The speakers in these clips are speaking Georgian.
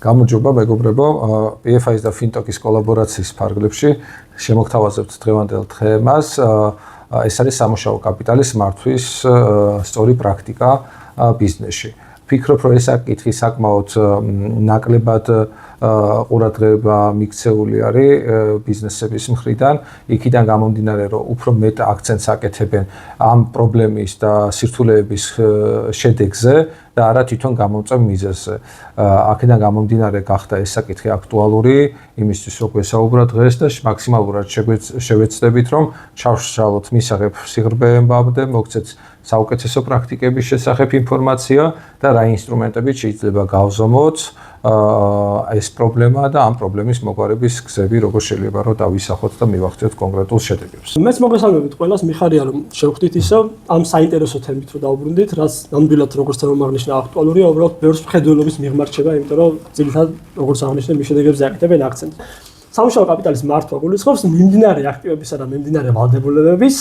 გამარჯობა მეგობრებო, PFI-ის და FinTalk-ის კოლაბორაციის ფარგლებში შემოგთავაზებთ დღევანდელ თემას. ეს არის სამუშაო კაპიტალის მართვის სწორი პრაქტიკა ბიზნესში. Ვფიქრობ, რომ ეს საკითხი საკმაოდ ნაკლებად ყურადღება მიქცეული არის ბიზნესების მხრიდან, იქიდან გამომდინარე, რომ უფრო მეტ აქცენტს აკეთებენ ამ პრობლემის და სირთულეების შედეგზე და არა თვითონ გამომწვევ მიზეზზე. აქედან გამომდინარე გახდა ეს საკითხი აქტუალური, იმისთვის რომ გვესაუბროთ დღეს და მაქსიმალურად შევეცდებით, რომ ჩავშალოთ მისაღებ სიღრმეებამდე, მოგცეთ საუკეთესო პრაქტიკების შესახებ ინფორმაცია და რა ინსტრუმენტებით შეიძლება გავზომოთ ეს პრობლემა და ამ პრობლემის მოგვარების გზები როგორ შეიძლება რომ დავისახოთ და მივახციოთ კონკრეტულ შედეგებს. მეც მოგესალმებით ყველას, მიხარია რომ შევხვდით ისევ ამ საინტერესო თემით რომ დავუბრუნდით, რაც ნამდვილად როგორც თემა აღნიშნა აქტუალურია, უბრალოდ ბევრს მხედველობის მიღმა რჩება, იმიტომ რომ ძირითადად როგორც აღნიშნე მის შედეგებზე აკეთებენ აქცენტს. სამუშაო კაპიტალის მართვა გულისხმობს მიმდინარე აქტივებისა და მიმდინარე ვალდებულებების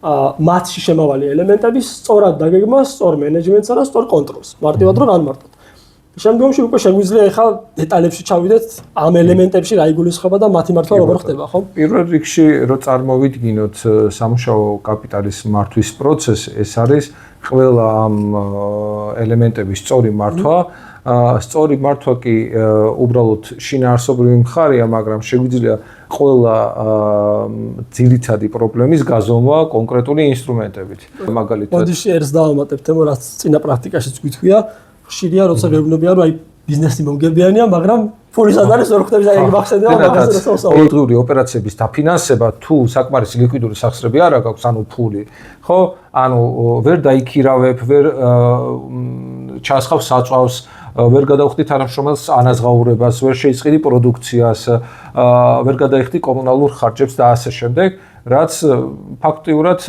მათში შემავალი ელემენტების სწორად დაგეგმას, სწორ მენეჯმენტსა და სწორ კონტროლს. მარტივად რომ განმარტოთ. შემდგომში უკვე შეგვიძლია ახლა დეტალებში ჩავიდეთ ამ ელემენტებში რა იგულისხმება და მათი მართვა როგორ ხდება, ხო? პირველ რიგში რო წარმოვიდგინოთ სამუშაო კაპიტალის მართვის პროცესი, ეს არის ყველა ამ ელემენტების სწორი მართვა. სწორი მართვა კი უბრალოდ შინაარსობრივი მხარეა, მაგრამ შეგვიძლია ყველა ძირითადი პრობლემის გაზომვა კონკრეტული ინსტრუმენტებით. მაგალითად, მოდიში ერთს დავამატებთ, რაც წინა პრაქტიკაშიც გითქვია, ხშირია როცა გეუბნებიან, რომ აი ბიზნესი მომგებიანია, მაგრამ ფულის ადარის ვერ ხვდები და ეგ მახსენდება მაგაზე როსავსავ. ყოველდღიური ოპერაციების დაფინანსება თუ საკმარისი ლიკვიდური სახსრები არ აქვს, ანუ ფული, ხო? ანუ ვერ დაიქირავებ, ვერ ჩასხავ საწვავს, ვერ გადავხდით თანამშრომელს ანაზღაურებას, ვერ შეიწყიდი პროდუქციას, ვერ გადაიხდი კომუნალურ ხარჯებს და ასე შემდეგ, რაც ფაქტიურად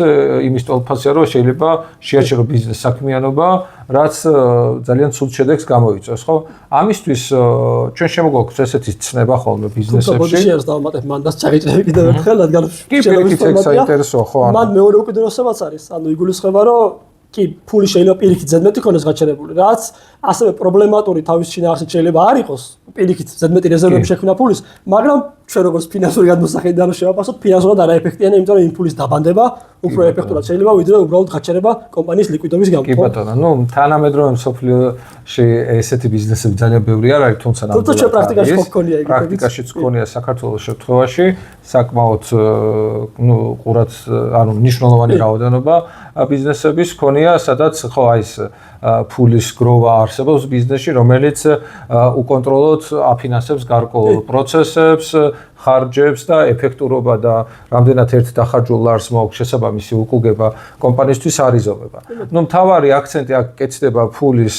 იმის თვალსაზრისით რომ შეიძლება შეაჩერო ბიზნეს საქმიანობა, რაც ძალიან ცუდ შედეგს გამოიწვევს, ხო? ამისთვის ჩვენ შემოგვაქვს ესეთი ცნება ხოლმე ბიზნესებში. მოდიში ერთს დავამატებ, მანდას ჩაგიჭრები კიდევ ერთხელ, რადგან პირიქით ეგ საინტერესოა, ხო? მან მეორე უკიდურესობაც არის, ანუ იგულისხმება, რომ კი ფული შეიძლება პირიქით ზედმეტი ქონდეს გაჩერებული, რაც ასევე პრობლემატური თავის შინაარსით შეიძლება არ იყოს პირიქით ზედმეტი რეზერვები შექმნა ფულის, მაგრამ ჩვენ როგორც ფინანსური გადმოსახედიდან შევაფასოთ, ფინანსურად არაეფექტიანია, იმიტომ რომ იმ ფულის დაბანდება უფრო ეფექტურად შეიძლება, ვიდრე უბრალოდ გაჩერება კომპანიის ლიკვიდობის გამო. კი ბატონო, ნუ თანამედროვე მსოფლიოში ესეთი ბიზნესები ძალიან ბევრი არ არის, თუმცა ნამდვილად ჩვენ პრაქტიკაში გქონია ეგ. პრაქტიკაშიც გქონია საქართველოს შემთხვევაში, საკმაოდ ნუ ყურად, ანუ მნიშვნელოვანი რაოდენობა ბიზნესების გქონია, სადაც ხო აი ეს ფულის გროვა არსებობს ბიზნესში, რომელიც უკონტროლოდ აფინანსებს გარკვეულ პროცესებს, ხარჯებს და ეფექტურობა და რამდენად ერთ დახარჯულ ლარს მოაქვს შესაბამისი უკუგება კომპანიისთვის არ იზომება. ნუ მთავარი აქცენტი აქ კეთდება ფულის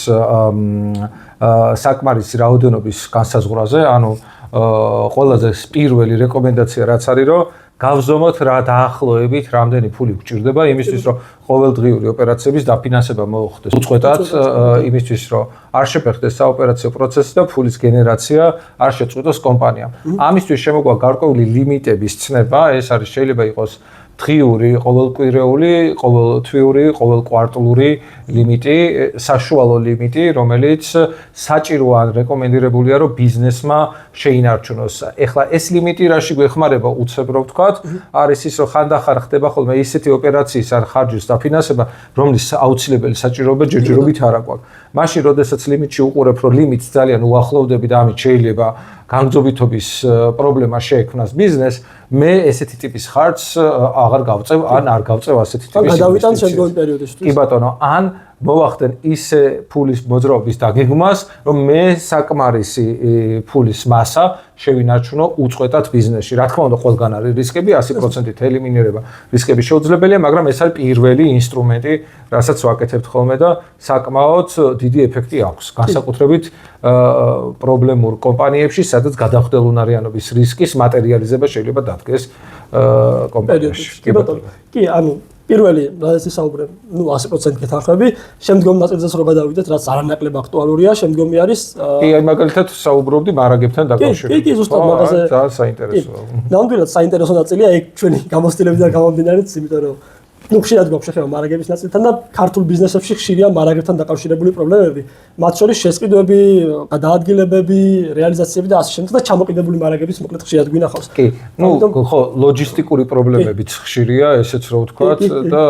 საკმარისი რაოდენობის განსაზღვრაზე, ანუ ყველაზე პირველი რეკომენდაცია რაც არის, რომ გავზომოთ რა დაახლოებით რამდენი ფული გვჭირდება იმისთვის, რომ ყოველდღიური ოპერაციების დაფინანსება მოხდეს უწყვეტად, იმისთვის, რომ არ შეფერხდეს საოპერაციო პროცესი და ფულის გენერაცია არ შეწყვეტოს კომპანიამ. ამისთვის შემოგვაქვს გარკვეული ლიმიტების ცნება, ეს არის შეიძლება იყოს დღიური, ყოველკვირეული, ყოველთვიური, ყოველკვარტალური ლიმიტი, საშუალო ლიმიტი, რომელიც საჭირო ან რეკომენდირებულია, რომ ბიზნესმა შეინარჩუნოს. ეხლა ეს ლიმიტი რაში გვეხმარება უცებ რო ვთქვათ, არის ის, რომ ხანდახარ ხდება ხოლმე ისეთი ოპერაციის ან ხარჯის დაფინანსება, რომლის აუცილებელი საჭიროება ჯერჯერობით არ აქვს. მაშინ, როდესაც ლიმიტში უყურებ, რომ ლიმიტს ძალიან უახლოვდები და ამით შეიძლება განგზობითობის პრობლემა შეექმნას ბიზნეს, მე ესეთი ტიპის ხარჯს აღარ გავწევ, ან არ გავწევ ასეთი ტიპის. გადავიტან შემდგომ პერიოდისთვის. კი ბატონო, ან მოვახდენ ისე ფულის მოძრაობის დაგეგმვას, რომ მე საკმარისი ფულის მასა შევინარჩუნო უწყვეტად ბიზნესში. რა თქმა უნდა, ყველგან არის რისკები, 100%-ით ელიმინირება რისკები შეუძლებელია, მაგრამ ეს არის პირველი ინსტრუმენტი, რასაც ვაკეთებთ ხოლმე და საკმაოდ დიდი ეფექტი აქვს. განსაკუთრებით პრობლემურ კომპანიებში, სადაც გადახდელუნარიანობის რისკის მატერიალიზება შეიძლება დადგეს კომპანიაში. კი ბატონო. კი, ანუ პირველი რაზეც ვისაუბრებ, ნუ 100% გეთანხმები, შემდგომ ნაწილზეც რო გადავიდეთ, რაც არანაკლებ აქტუალურია, შემდგომი არის კი, აი მაგალითად საუბრობდი მარაგებთან დაკავშირებით. კი, ზუსტად მაგაზე ძალიან საინტერესოა. ნამდვილად საინტერესო ნაწილია ეგ ჩვენი გამოცდილებიდან გამომდინარე, იმიტომ რომ ну ხშირად გვაქვს შეხება მარაგების ნაწილთან და ქართულ ბიზნესებში ხშირია მარაგებთან დაკავშირებული პრობლემები. მათ შორის შესყიდვები, გადაადგილებები, რეალიზაციები და ასე შემდეგ და ჩამოყიდებული მარაგების მოკლედ ხშირად გვინახავს. კი, ну ხო, ლოჯისტიკური პრობლემებიც ხშირია, ესეც რო ვთქვათ და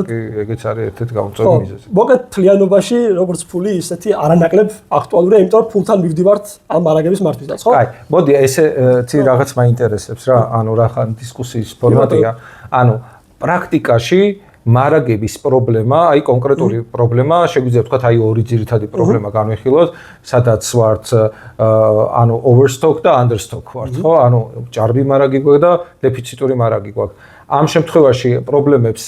კი, ეგეც არის ერთ-ერთი გამომწვევი მიზეზი. მოკლედ თლიანობაში როგორც ფული, ისეთი არანაკლებ აქტუალურია, იმიტომ რომ ფულთან მივდივართ ამ მარაგების მართვისას, ხო? აი, მოდი ესე რაღაც მაინტერესებს რა, ანუ რა ხან დისკუსიის ფორმატია. ანუ პრაქტიკაში მარაგების პრობლემა, აი კონკრეტული პრობლემა, შეგვიძლია ვთქვათ, აი ორი ძირითადი პრობლემა განვიხილოთ, სადაც ვართ ანუ overstock და understock ვართ, ხო? ანუ ჭარბი მარაგი გვაქვს და დეფიციტური მარაგი გვაქვს. ამ შემთხვევაში პრობლემებს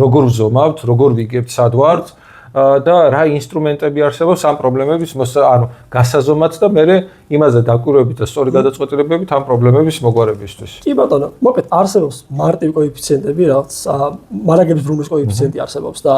როგორ ვზომავთ, როგორ ვიგებთ, სად ვართ და რა ინსტრუმენტები არსებობს ამ პრობლემების ანუ გასაზომად და მე იმაზე დაკვირვებით და სწორი გადაწყვეტილებებით ამ პრობლემების მოგვარებისთვის. კი ბატონო, მოკლედ არსებობს მარტივი კოეფიციენტები, რაღაც მარაგების ბრუნვის კოეფიციენტი არსებობს და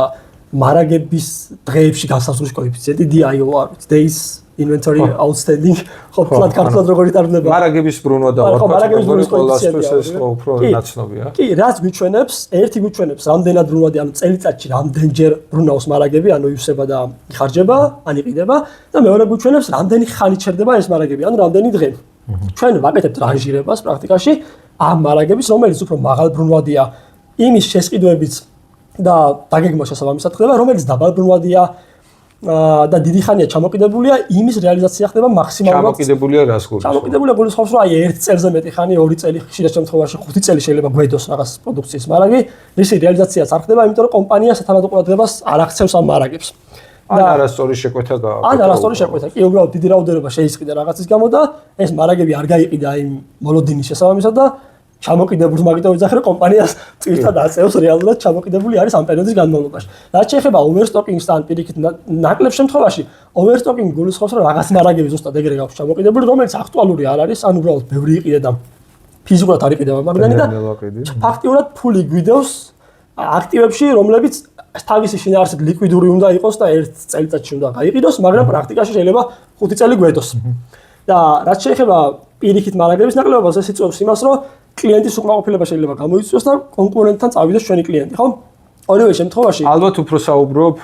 მარაგების დღეებში განსაზღვრის კოეფიციენტი DIO არის, days inventory outstanding, ხო, ფლად ქართულად როგორ იტარდება? მარაგების ბრუნვა და მარაგების ბრუნვის კოეფიციენტი ეს უფრო ნაცნობია. კი, რაც გვიჩვენებს, ერთი გვიჩვენებს რამდენად ბრუნვადი, ანუ წელიწადში რამდენჯერ ბრუნავს მარაგები, ანუ ივსება და იხარჯება, ან იყიდება და მეორე გვიჩვენებს რამდენი ხანი ჩერდება ეს მარაგები, ანუ რამდენი დღე. ჩვენ ვაკეთებთ რანჟირებას პრაქტიკაში ამ მარაგების, რომელიც უფრო მაღალ ბრუნვადია იმის შესყიდვებით და დაგეგმვა შესაბამისად ხდება, რომელიც დაბალ ბრუნვადია და დიდი ხანია ჩამოყიდებულია, იმის რეალიზაცია ხდება მაქსიმალურად. ჩამოყიდებულია რას გულისხმობს? ჩამოყიდებულია გულისხმობს, რომ აი 1 წელზე მეტი ხანი, 2 წელი, ხშირად შემთხვევაში 5 წელი შეიძლება გვედოს რაღაც პროდუქციის მარაგი, მისი რეალიზაციაც არ ხდება, იმიტომ რომ კომპანია სათანადო ყურადღებას არ აქცევს ამ მარაგებს. ან არასწორი შეკვეთა გააკეთა. ან არასწორი შეკვეთა. კი, უბრალოდ დიდი რაოდენობა შეისყიდა რაღაცის გამო და ეს მარაგები არ გაიყიდა იმ მოლოდინის შესაბამისად და ჩამოყიდებული მაგიტო ვიძახე რომ კომპანიას წირთად აწევს რეალურად ჩამოყიდებული არის ამ პერიოდის განმავლობაში. რაც შეეხება overstocking-ს ან პირიქით ნაკლებ შემთხვევაში, overstocking გულისხმობს რომ რაღაც მარაგები ზუსტად ეგრე გაქვს ჩამოყიდებული, რომელიც აქტუალური არ არის, ან უბრალოდ ბევრი იყიდა და ფიზიკურად არ იყიდება მაგდანი და ფაქტიურად ფული გვიდევს აქტივებში, რომლებიც თავისი შინაარსით ლიკვიდური უნდა იყოს და 1 წელიწადში უნდა გაიყიდოს, მაგრამ პრაქტიკაში შეიძლება 5 წელი გვედოს. და რაც შეეხება პირიქით მარაგების ნაკლებობას, ეს იწვევს იმას, რომ კლიენტის უკმაყოფილება შეიძლება გამოიწვიოს და კონკურენტთან წავიდეს ჩვენი კლიენტი, ხო? ორივე შემთხვევაში ალბათ უფრო საუბრობ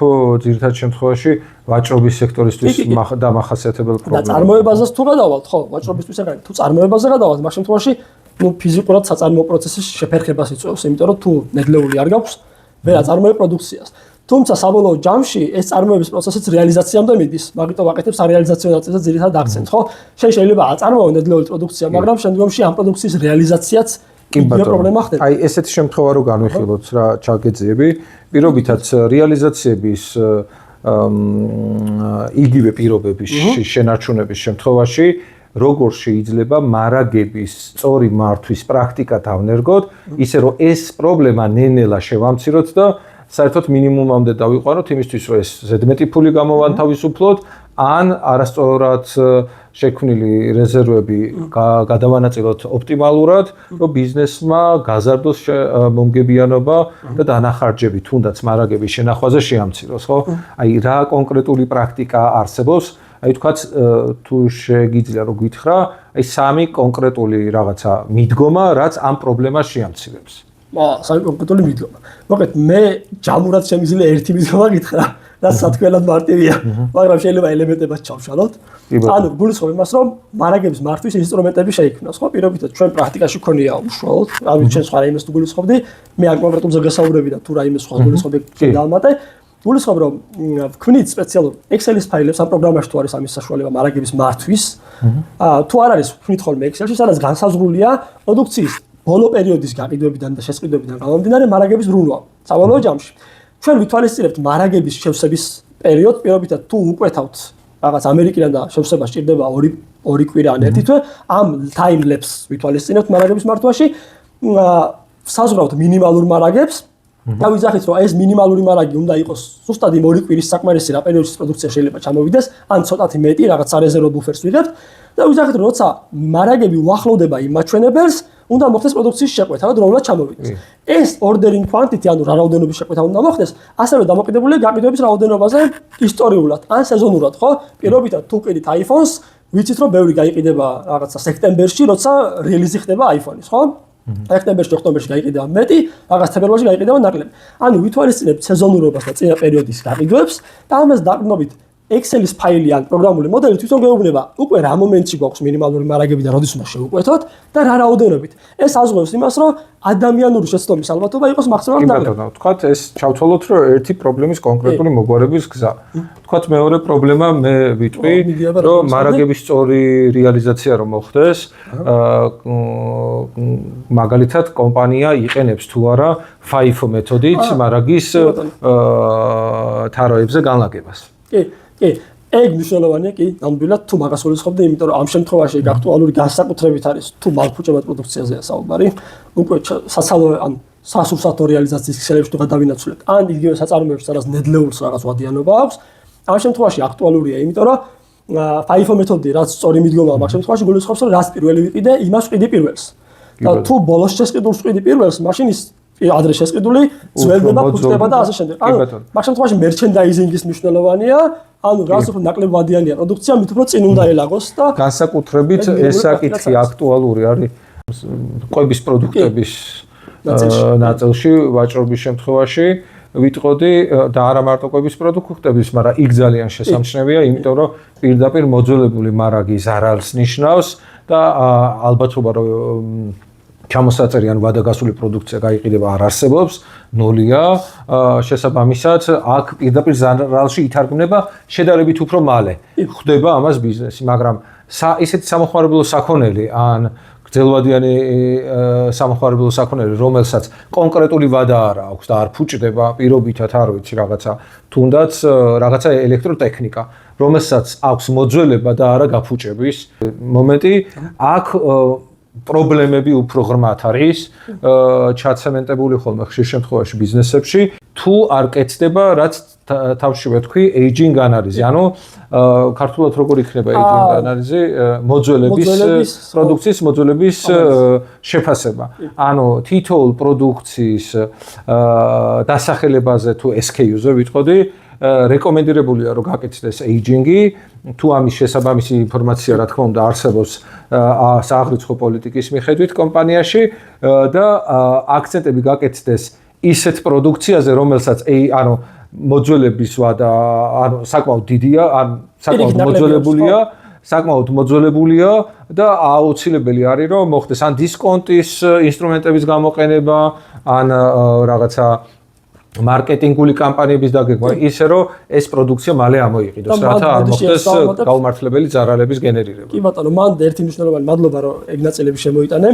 ძირითად შემთხვევაში ვაჭრობის სექტორისთვის დამახასიათებელ პრობლემას. და წარმოებაზეც თუ გადავალთ, ხო, ვაჭრობისთვის ეგრე, თუ წარმოებაზე გადავალთ, მაგ შემთხვევაში ნუ ფიზიკურად საწარმოო პროცესის შეფერხებას იწვევს, იმიტომ რომ თუ ნედლეული არ გაქვს, ვერ აწარმოებ პროდუქციას. თუმცა საბოლოო ჯამში ეს წარმოების პროცესიც რეალიზაციამდე მიდის, მაგიტომ ვაკეთებ სარეალიზაციო ნაწილზე ძირითადად აქცენტს, ხო? შეიძლება აწარმოო ნედლეული პროდუქცია, მაგრამ შემდგომში ამ პროდუქციის რეალიზაციაც იგივე პრობლემა ხდება. აი ესეთი შემთხვევა რო განვიხილოთ რა ჩაგეძიები, პირობითაც რეალიზაციების იგივე პირობების შენარჩუნების შემთხვევაში როგორ შეიძლება მარაგების სწორი მართვის პრაქტიკა დავნერგოთ, ისე რომ ეს პრობლემა ნელ-ნელა შევამციროთ და საერთოდ მინიმუმამდე დავიყვანოთ იმისთვის, რომ ეს ზედმეტი ფული გამოვანთავისუფლოთ, ან არასწორად შექმნილი რეზერვები გადავანაწილოთ ოპტიმალურად, რომ ბიზნესმა გაზარდოს მომგებიანობა და დანახარჯები თუნდაც მარაგების შენახვაზე შეამციროს, ხო? აი რა კონკრეტული პრაქტიკა არსებობს? აი თქვაც თუ შეგიძლია რომ გითხრა, აი 3 კონკრეტული რაღაცა მიდგომა, რაც ამ პრობლემას შეამცირებს. სამი კონკრეტული მიდგომა. მოკლედ მე ჯამურად შემიძლია ერთი მიდგომა გითხრა, რაც სათქმელად მარტივია, მაგრამ შეიძლება ელემენტებად ჩავშალოთ. ანუ გულისხმობ იმას, რომ მარაგების მართვის ინსტრუმენტები შეიქმნას, ხო? პირობითად ჩვენ პრაქტიკაში გქონია უშუალოდ, ამით ჩვენ სხვა იმას თუ გულისხმობდი, მე ამ კონკრეტულ ზოგადსაუბრები და თუ რაიმე სხვა გულისხმობ დავამატე. გულისხმობ რომ ვქმნით სპეციალურ Excel-ის ფაილებს ამ პროგრამაში თუ არის ამის საშუალება მარაგების მართვის. თუ არ არის ვქმნით ხოლმე Excel-ში, სადაც განსაზღვრულია პროდუქციის ბოლო პერიოდის გაყიდვებიდან და შესყიდვებიდან გამომდინარე მარაგების ბრუნვა. საბოლოო ჯამში ჩვენ ვითვალისწინებთ მარაგების შევსების პერიოდს, პირობითად თუ უკვეთავთ რაღაც ამერიკიდან და შევსება სჭირდება 2 კვირა ან 1 თვე, ამ time lapse ვითვალისწინებთ მარაგების მართვაში, საზღვრავთ მინიმალურ მარაგებს. და ვიზახით რომ ეს მინიმალური მარაგი უნდა იყოს ზუსტად იმ 2 კვირის საკმარისი რა პერიოდის პროდუქცია შეიძლება ჩამოვიდეს, ან ცოტათი მეტი რაღაც სარეზერვო ბუფერს ვიღებთ და ვიზახით რომ როცა მარაგები უახლოვდება იმ მაჩვენებელს, უნდა მოხდეს პროდუქციის შეკვეთა, რომლად ჩამოვიდეს. ეს ordering quantity, ანუ რა რაოდენობის შეკვეთა უნდა მოხდეს, ასევე დამოკიდებულია გაყიდვების რაოდენობაზე ისტორიულად ან სეზონურად, ხო? პირობითად თუ ყიდით iPhone-ს, ვიცით რომ ბევრი გაიყიდება რაღაცა სექტემბერში, როცა რელიზი ხდება iPhone-ის, ხო? ოქტომბერში, ოქტომბერში გაიყიდება მეტი, რაღაც თებერვალში გაიყიდება ნაკლები. ანუ ვითვალისწინებთ სეზონურობას და წინა პერიოდის გაყიდვებს და ამას დაყრდნობით Excel-ის ფაილი ან პროგრამული მოდელი თვითონ გეუბნება უკვე რა მომენტში გვაქვს მინიმალური მარაგები და როდის უნდა შევუკვეთოთ და რა რაოდენობით. ეს ազღავს იმას, რომ ადამიანური შეცდომის ალბათობა იყოს მაქსიმალურად ნაკლები. თქვათ ეს ჩავთვალოთ, რომ ერთი პრობლემის კონკრეტული მოგვარების გზა. თქვათ მეორე პრობლემა მე ვიტყვი, რომ მარაგების სწორი რეალიზაცია რომ მოხდეს, მაგალითად კომპანია იყენებს თუ არა FIFO მეთოდით მარაგის თაროებზე განლაგებას. კი, ეგ მნიშვნელოვანია, კი, ნამდვილად თუ მაგას ვუძღვებდი, იმიტომ რომ ამ შემთხვევაში ეგ აქტუალური განსაკუთრებით არის თუ მალფუჭებად პროდუქციაზეა საუბარი, უკვე სასალო ან სასურსათო რეალიზაციის ქსელებში თუ გადავინაცვლებთ, ან იგივე საწარმოებში სადაც ნედლეულს რაღაც ვადიანობა აქვს, ამ შემთხვევაში აქტუალურია, იმიტომ რომ FIFO მეთოდი რაც სწორი მიდგომაა, მაგ შემთხვევაში გულისხმობს, რომ რაც პირველი ვიყიდე, იმას ვყიდი პირველს. და თუ ბოლოს შესყიდულს ვყიდი პირველს, მაშინ ის ადრე შესყიდული ძველდება, ფუძდება და ასე შემდეგ. ანუ მაგ შემთხვევაში merchandising-ის მნიშვნელოვანია, ანუ რაც უფრო ნაკლებ ვადიანია პროდუქცია, მით უფრო წინ უნდა ელაგოს და განსაკუთრებით ეს საკითხი აქტუალური არის კვების პროდუქტების ნაწილში, ვაჭრობის შემთხვევაში ვიტყოდი და არა მარტო კვების პროდუქტების, მაგრამ იქ ძალიან შესამჩნევია, იმიტომ რომ პირდაპირ მოძველებული მარაგი ზარალს ნიშნავს და ალბათობა რომ ჩამოსაწერი ან ვადაგასული პროდუქცია გაიყიდება არ არსებობს, ნულია. შესაბამისად, აქ პირდაპირ ზარალში ითარგმნება შედარებით უფრო მალე. ხდება ამას ბიზნესი, მაგრამ ისეთი სამოხმარებლო საქონელი ან გრძელვადიანი სამოხმარებლო საქონელი, რომელსაც კონკრეტული ვადა არ აქვს და არ ფუჭდება პირობითად, არ ვიცი, თუნდაც რაღაცა ელექტროტექნიკა, რომელსაც აქვს მოძველება და არა გაფუჭების მომენტი, აქ პრობლემები უფრო ღრმად არის ჩაცემენტებული ხოლმე ხშირ შემთხვევაში ბიზნესებში თუ არ კეთდება რაც თავში ვეთქვი aging ანალიზი ანუ ქართულად როგორ იქნება aging ანალიზი მოძველების პროდუქციის მოძველების შეფასება ანუ თითოეულ პროდუქციის დასახელებაზე თუ SKU-ზე ვიტყოდი რეკომენდირებულია რომ გაკეთდეს aging-ი თუ ამის შესაბამისი ინფორმაცია რა თქმა უნდა არსებობს სააღრიცხვო პოლიტიკის მიხედვით კომპანიაში და აქცენტები გაკეთდეს ისეთ პროდუქციაზე რომელსაც ანუ მოძველების ვადა ანუ საკმაოდ დიდია ან საკმაოდ მოძველებულია და აუცილებელი არის რომ მოხდეს ან დისკონტის ინსტრუმენტების გამოყენება ან რაღაცა მარკეტინგული კამპანიების დაგეგმა ისე რომ ეს პროდუქცია მალე ამოიყიდოს რათა არ მოხდეს გაუმართლებელი ზარალების გენერირება. კი ბატონო, მან ერთი მნიშვნელოვანი მადლობა რომ ეგ ნაწილები შემოიტანე.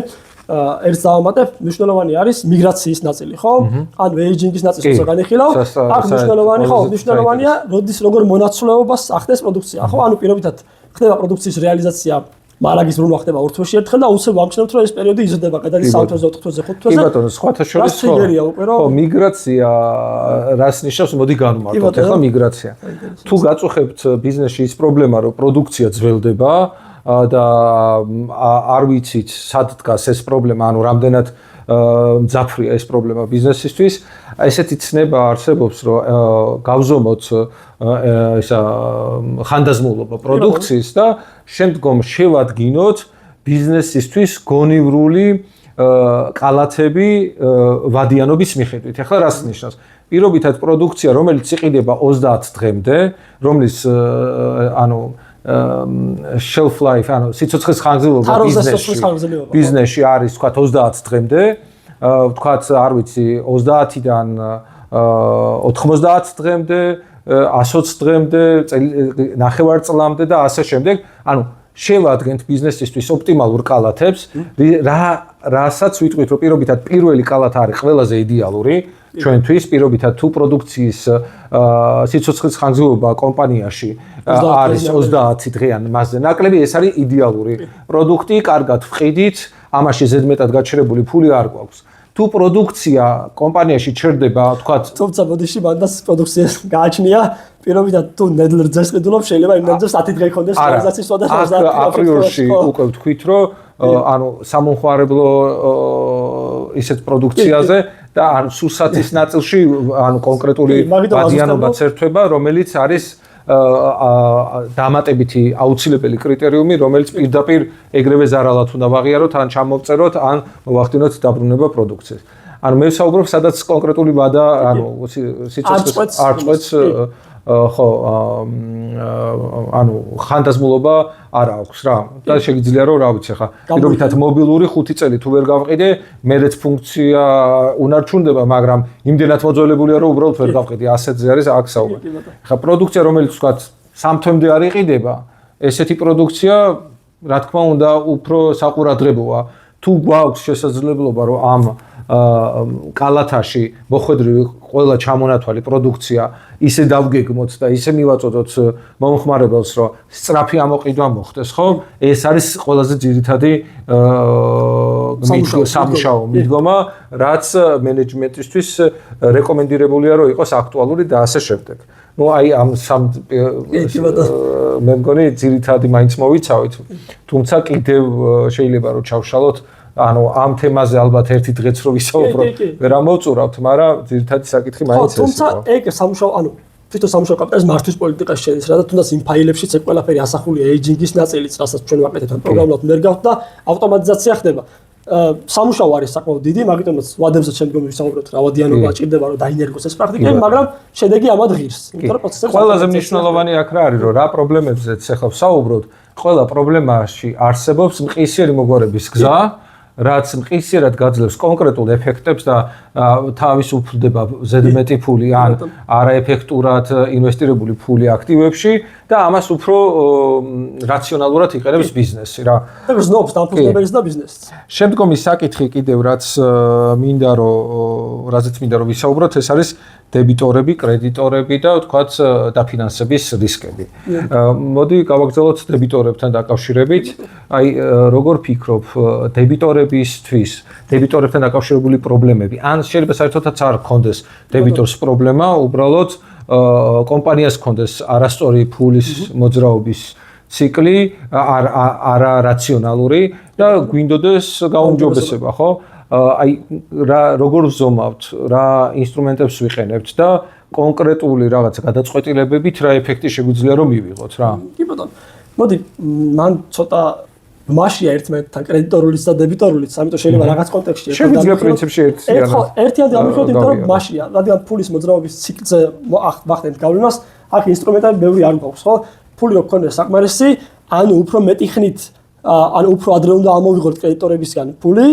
ერთ დავამატებ, მნიშვნელოვანი არის მიგრაციის ნაწილი, ხო? ანუ aging-ის ნაწილს განიხილავ. აქ მნიშვნელოვანია, როდის როგორ მონაცვლეობას ახდენს პროდუქცია, ხო? ანუ პირობითად ხდება პროდუქციის რეალიზაცია მარაგის ბრუნვა ხდება 2 თვეში ერთხელ და უცებ ვამჩნევთ რომ ეს პერიოდი იზრდება გადადის 3 თვეზე, 4 თვეზე, 5 თვეზე. კი ბატონო, სხვათა შორის ხო, მიგრაცია რას ნიშნავს, მოდი განვმარტოთ. ახლა მიგრაცია. თუ გაწუხებთ ბიზნესში ის პრობლემა, რომ პროდუქცია ძველდება და არ ვიცით სად დგას ეს პრობლემა, ანუ რამდენად მძაფრია ეს პრობლემა ბიზნესისთვის, ესეთი ცნება არსებობს, რომ გავზომოთ ისა ხანდაზმულობა პროდუქციის და შემდგომ შევადგინოთ ბიზნესისთვის გონივრული კალათები ვადიანობის მიხედვით. ახლა რას ნიშნავს? პირობითად პროდუქცია, რომელიც იყიდება 30 დღემდე, რომლის ანუ shelf life, ანუ სიცოცხლის ხანგრძლივობა ბიზნესში არის, თქვათ 30 დღემდე, თქვათ, არ ვიცი, 30-დან 90 დღემდე, 120 დღემდე, ნახევარ წლამდე და ასე შემდეგ. ანუ შევადგენთ ბიზნესისთვის ოპტიმალურ კალათებს, რასაც ვიტყვით, რომ პირობითად პირველი კალათი არის ყველაზე იდეალური ჩვენთვის, პირობითად თუ პროდუქციის სიცოცხლის ხანგრძლივობა კომპანიაში არის 30 დღე ან მასზე ნაკლები, ეს არის იდეალური პროდუქტი, კარგად ვყიდით, ამაში ზედმეტად გაჩერებული ფული არ გვაქვს. თუ პროდუქცია კომპანიაში ჩერდება, თქვათ, თუმცა ბოდიში მანდას პროდუქციას გააჩნია, პირობითად თუ ნედლ რძეს ყიდულობ, შეიძლება იმ ნედლს 10 დღე იქონდეს რეალიზაციის და 30 აპრიორში უკვე ვთქვით, რომ ანუ სამომხმარებლო ისეთ პროდუქციაზე და ან სურსათის ნაწილში ანუ კონკრეტული ვადიანობაც ერთვება, რომელიც არის დამატებითი აუცილებელი კრიტერიუმი, რომელიც პირდაპირ ეგრევე ზარალად უნდა ვაღიაროთ, ან ჩამოვწეროთ, ან მოვახდინოთ დაბრუნება პროდუქციის. ანუ მე ვსაუბრობ, სადაც კონკრეტული ვადა, ანუ სიცოცხლეს არ წყვეტს, ხო, ანუ ხანდაზმულობა არ აქვს რა. და შეგიძლია რომ რა ვიცი ხა, პირობითად მობილური 5 წელი თუ ვერ გავყიდე, მერეც ფუნქცია უნარჩუნდება, მაგრამ იმდენად მოძველებულია რომ უბრალოდ ვერ გავყიდე, ასეთზე არის აქ საუბარი. ხა პროდუქცია რომელიც თქვა 3 თვემდე არ იყიდება, ესეთი პროდუქცია რა თქმა უნდა უფრო საყურადღებოა. თუ გვაქვს შესაძლებლობა რომ ამ კალათაში მოხვედრილი ყველა ჩამონათვალი პროდუქცია ისე დავგეგმოთ და ისე მივაწოდოთ მომხმარებელს, რომ სწრაფი ამოყიდვა მოხდეს, ხო? ეს არის ყველაზე ძირითადი სამუშაო მიდგომა, რაც მენეჯმენტისთვის რეკომენდირებულია რომ იყოს აქტუალური და ასე შემდეგ. ну აი ამ სამ მე მგონი ძირითადი მაინც მოვიცავით, თუმცა კიდევ შეიძლება რომ ჩავშალოთ ანუ ამ თემაზე ალბათ ერთი დღეც რო ვისაუბროთ, ვერ ამოვწურავთ, მაგრამ ძირითადი საკითხი მაინც ეს იყო. თუმცა ეგ სამუშაო, ანუ თვითონ სამუშაო კაპიტალიზმი მართვის პოლიტიკაში შედის, რა და თუნდაც იმ ფაილებშიც ეგ ყველაფერი ასახულია ეიჯინგის ნაწილიც, რასაც ჩვენ ვაკეთებთ პროგრამულად ვერ გავთ და ავტომატიზაცია ხდება. სამუშაო არის საკმაოდ დიდი, მაგიტომაც ვადებზე შემდგომ ვისაუბროთ, რა ვადიანობა ჭირდება რომ დაინერგოს ეს პრაქტიკები, მაგრამ შედეგი ამად ღირს. იმიტომ რომ პროცესები ყველაზე მნიშვნელოვანი აქ რა არის, რომ რა პრობლემებზეც ახლა ვსაუბრობთ, ყველა პრობლემაში არსებობს მყისიერი მოგვარების გზა, რაც მყისიერად გაძლევს კონკრეტულ ეფექტებს და თავისუფლდება ზედმეტი ფული ან არაეფექტურად ინვესტირებული ფული აქტივებში და ამას უფრო რაციონალურად იყენებს ბიზნესი რა. და გზნობს დამფუძნებელს და ბიზნესს. შემდგომი საკითხი კიდევ რაც მინდა რომ რაზეც მინდა რომ ვისაუბროთ, ეს არის დებიტორები, კრედიტორები და თქვათ დაფინანსების რისკები. მოდი გავაგრძელოთ დებიტორებთან დაკავშირებით. აი როგორ ფიქრობ დებიტორებისთვის, დებიტორებთან დაკავშირებული პრობლემები. ან შეიძლება საერთოდაც არ გქონდეს დებიტორს პრობლემა, უბრალოდ კომპანიას გქონდეს არასწორი ფულის მოძრაობის ციკლი, არარაციონალური და გვინდოდეს გაუმჯობესება, ხო? აი როგორ ვზომავთ, რა ინსტრუმენტებს ვიყენებთ და კონკრეტული რაღაცა გადაწყვეტილებებით რა ეფექტი შეგვიძლია რომ მივიღოთ რა. კი ბატონო. მოდი მან ცოტა მაშია ერთმანეთთან კრედიტორულიც და დებიტორულიც, ამიტომ შეიძლება რაღაც კონტექსტში შეგვიძლია პრინციპში ერთიანად გამიხოთ, იმიტომ რომ მაშია, რადგან ფულის მოძრაობის ციკლზე ვახდენთ გავლენას, აქ ინსტრუმენტები ბევრი არ გვაქვს, ხო? ფული რო გქონდეს საკმარისი, ანუ უფრო მეტი ხნით, ანუ უფრო ადრე უნდა ამოვიღოთ კრედიტორებისგან ფული,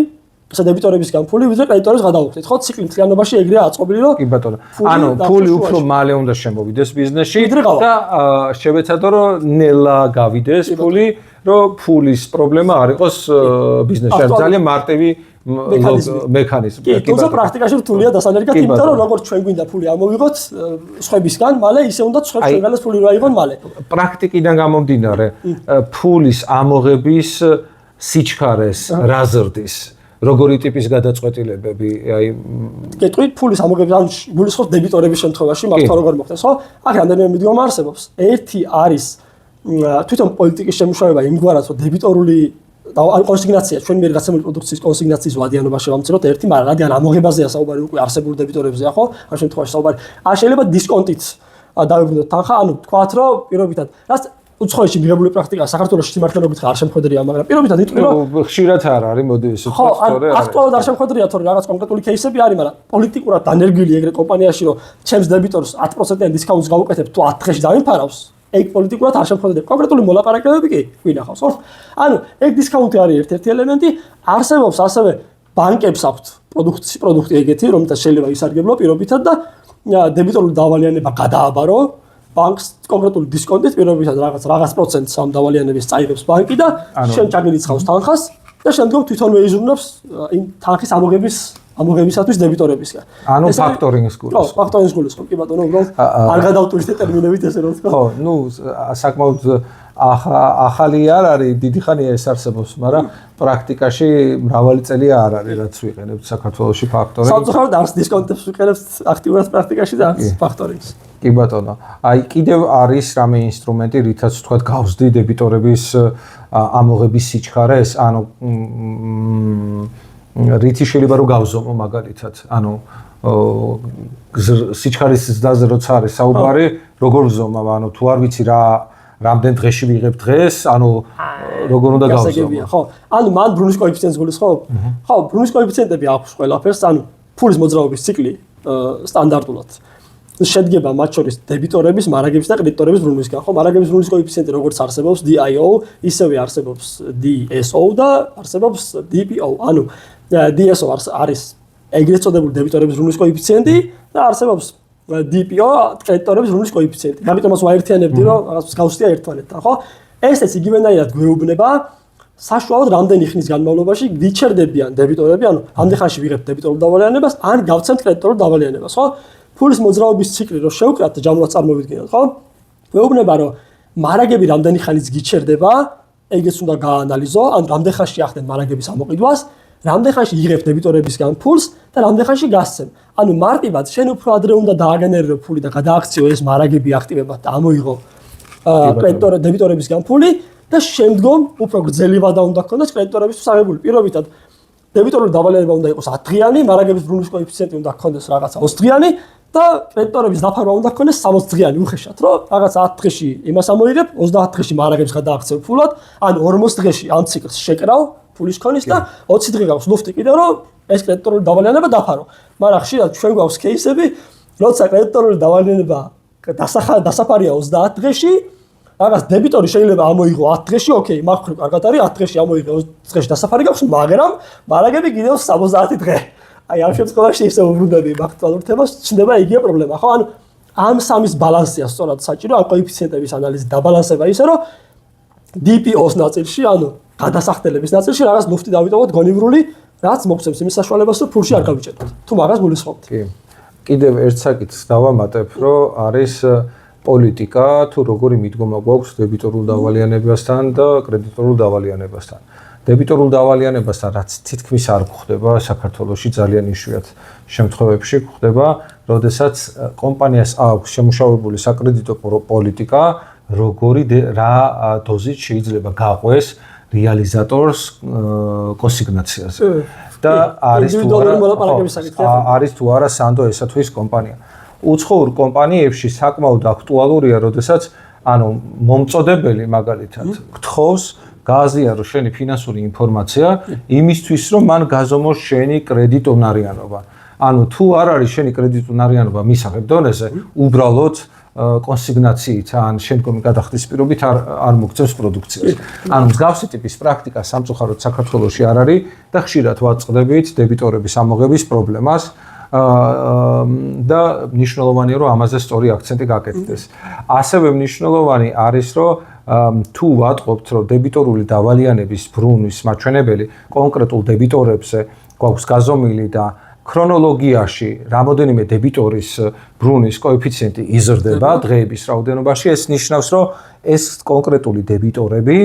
დებიტორებისგან ფული, ვიდრე კრედიტორებს გადავუხდით, ხო? ციკლის მთლიანობაში ეგრეა აწყობილი, რომ კი ბატონო. ანუ ფული უფრო მალე უნდა შემოვიდეს ბიზნესში და შევეცადო რომ ნელა გავიდეს ფული, რომ ფულის პრობლემა არ იყოს ბიზნესში. არის ძალიან მარტივი მექანიზმი. კი, თუმცა პრაქტიკაში რთულია დასანერგად, იმიტომ რომ როგორც ჩვენ გვინდა ფული ამოვიღოთ სხვებისგან, მალე ისე უნდა სხვებს ჩვენგანაც ფული რა აიღონ მალე. პრაქტიკიდან გამომდინარე, ფულის ამოღების სიჩქარეს რა ზრდის? როგორი ტიპის გადაწყვეტილებები, აი კეთვით ფულის ამოღების, ანუ გულისხმობს დებიტორების შემთხვევაში, მართლა როგორ მოხდეს, ხო? აქ რამდენიმე მიდგომა არსებობს. ერთი არის თვითონ პოლიტიკის შემუშავება იმგვარად, რომ დებიტორული ან კონსიგნაცია, ჩვენ მიერ გაცემული პროდუქციის კონსიგნაციის ვადიანობა შევამციროთ ერთი, მაგრამ რადგან ამოღებაზეა საუბარი უკვე არსებული დებიტორებზეა, ხო? ამ შემთხვევაში საუბარი. ან შეიძლება დისკონტით დავიბრუნდეთ თანხა, ანუ თქვათ, რომ პირობითად, რაც უცხოეთში მიღებული პრაქტიკა საქართველოში სიმართლეობით არ შემხედრია, მაგრამ პირობითად იტყვი რომ ხშირად არ არის, მოდი ესე ვთქვათ, თორე აქტუალურად არ შემხედრია, თორე რაღაც კონკრეტული кейსები არის, მაგრამ პოლიტიკურად დანერგილი ეგრე კომპანიაში რომ ჩემს დებიტორს 10%-იან დისკაუნტს გავუკეთებ, თუ 10 დღეში დავიფარავს, ეგ პოლიტიკურად არ შემხედრია. კონკრეტული მოლაპარაკებები კი გვინახავს, ხო? ანუ ეგ დისკაუნტი არის ერთ-ერთი ელემენტი, არსებობს ასევე ბანკებს აქვთ პროდუქტი ეგეთი, რომელთა შეიძლება ისარგებლო პირობითად და დებიტორული დავალიანება გადააბარო ბანკს კონკრეტული დისკონტით პირობითად რაღაც პროცენტს ამ დავალიანების წაიღებს ბანკი და შენ ჩაგილიცხავს თანხას და შემდგომ თვითონვე იზრუნებს იმ თანხის ამოღებისათვის დებიტორებისგან. ანუ ფაქტორინგის გულისხმობს. ხო, ფაქტორინგის გულისხმობს. კი ბატონო, უბრალოდ არ გადავტვირთე ტერმინებით ესე რომ ვთქვა. ხო, ნუ საკმაოდ ახალი არ არის, დიდი ხანია ეს არსებობს, მაგრამ პრაქტიკაში მრავალი წელია არ არის, რაც ვიყენებთ საქართველოში ფაქტორინგს. სამწუხაროდ არც დისკონტებს ვიყენებთ აქტიურად პრაქტიკაში და არც ფაქტორინგს. კი ბატონო. აი კიდევ არის რამე ინსტრუმენტი, რითაც თქვათ გავსდი დებიტორების ამოღების სიჩქარეს, ანუ რითი შეიძლება რომ გავზომო მაგალითად, ანუ სიჩქარის ზრდაზე როცა არის საუბარი, როგორ ვზომავ, ანუ თუ არ ვიცი რა რამდენ დღეში ვიღებ დღეს, ანუ როგორ უნდა გავზომავ. ხო, ანუ მან ბრუნის კოეფიციენტს გულის ხო? ხო, ბრუნის კოეფიციენტები აქვს ყველაფერს, ანუ ფულის მოძრაობის ციკლი სტანდარტულად შედგება მათ შორის დებიტორების, მარაგების და კრედიტორების ბრუნვისგან, ხო? მარაგების ბრუნის კოეფიციენტი როგორც არსებობს DIO, ისევე არსებობს DSO და არსებობს DPO. ანუ DSO არის ეგრეთ წოდებული დებიტორების ბრუნის კოეფიციენტი და არსებობს DPO კრედიტორების ბრუნის კოეფიციენტი. ამიტომაც ვაერთიანებდი, რომ რაღაც მსგავსია ერთმანეთთან, ხო? ესეც იგივენაირად გვეუბნება საშუალოდ რამდენი ხნის განმავლობაში გიჩერდებიან დებიტორები, ანუ ამდენ ხანში ვიღებთ დებიტორულ დავალიანებას, ან გავცემთ კრედიტორულ დავალიანებას, ხო? ფულის მოძრაობის ციკლი რო შევკრათ და ჯამურად წარმოვიდგინოთ, ხო? გვეუბნება, რომ მარაგები რამდენი ხანიც გიჩერდება, ეგეც უნდა გაანალიზო, ან რამდენ ხანში ახდენ მარაგების ამოყიდვას, რამდენ ხანში იღებ დებიტორებისგან ფულს და რამდენ ხანში გასცემ. ანუ მარტივად შენ უფრო ადრე უნდა დააგენერირო ფული და გადააქციო ეს მარაგები აქტივებად და ამოიღო დებიტორებისგან ფული და შემდგომ უფრო გრძელი ვადა უნდა გქონდეს კრედიტორებისთვის აღებული. პირობითად დებიტორული დავალიანება უნდა იყოს 10 დღიანი, მარაგების ბრუნის კოეფიციენტი უნდა გქონდეს რაღაცა 20 დღიანი და კრედიტორების დაფარვა უნდა გქონდეს 60 დღიანი უხეშად, რომ რაღაცა 10 დღეში იმას ამოიღებ, 30 დღეში მარაგებს გადააქცევ ფულად, ან 40 დღეში ამ ციკლს შეკრავ ფულის ქონის და 20 დღე გაქვს ლუფტი კიდევ რომ ეს კრედიტორული დავალიანება დაფარო. მაგრამ ხშირად ჩვენ გვაქვს кейსები, როცა კრედიტორული დავალიანება დასაფარია 30 დღეში, რაღაც დებიტორი შეიძლება ამოიღო 10 დღეში, ოკეი, მაგ კარგად არის 10 დღეში ამოიღე 20 დღეში დასაფარი გაქვს, მაგრამ მარაგები კიდევ 70 დღე. აი ამ შემთხვევაში ისე უბრუნდები აქტუალურ თემას, ჩნდება იგივე პრობლემა, ხო? ანუ ამ სამის ბალანსია სწორად საჭირო, ამ კოეფიციენტების ანალიზი დაბალანსება ისე, რომ DPO-s ნაწილში, ანუ გადასახდელების ნაწილში რაღაც ლუფტი დავიტოვოთ გონივრული, რაც მოგცემს იმის საშუალებას, რომ ფულში არ გავიჭერდეთ. თუ მაგას გულისხმობთ. კი. კიდევ ერთ საკითხს დავამატებ, რომ არის პოლიტიკა, თუ როგორი მიდგომა გვაქვს დებიტორულ დავალიანებასთან და კრედიტორულ დავალიანებასთან. დებიტორულ დავალიანებასთან რაც თითქმის არ გვხდება საქართველოში ძალიან იშვიათ შემთხვევებში გვხდება, როდესაც კომპანიას აქვს შემუშავებული საკრედიტო პოლიტიკა, როგორი რა დოზით შეიძლება გაყვეს რეალიზატორს კონსიგნაციაზე. და არის თუ არა სანდო ესათვის კომპანია. უცხოურ კომპანიებში საკმაოდ აქტუალურია, როდესაც ანუ მომწოდებელი მაგალითად გთხოვს გააზიარო შენი ფინანსური ინფორმაცია იმისთვის, რომ მან გაზომოს შენი კრედიტონარიანობა. ანუ თუ არ არის შენი კრედიტონარიანობა მისაღებ დონეზე, უბრალოდ კონსიგნაციით ან შემდგომი გადახდის პირობით არ მოგცემს პროდუქციას. ანუ მსგავსი ტიპის პრაქტიკა სამწუხაროდ საქართველოში არ არის და ხშირად ვაწყდებით დებიტორების ამოღების პრობლემას. და მნიშვნელოვანია, რომ ამაზე სწორი აქცენტი გაკეთდეს. ასევე მნიშვნელოვანი არის, რომ თუ ვატყობთ, რომ დებიტორული დავალიანების ბრუნვის მაჩვენებელი კონკრეტულ დებიტორებზე გვაქვს გაზომილი და ქრონოლოგიაში რამოდენიმე დებიტორის ბრუნის კოეფიციენტი იზრდება დღეების რაოდენობაში, ეს ნიშნავს, რომ ეს კონკრეტული დებიტორები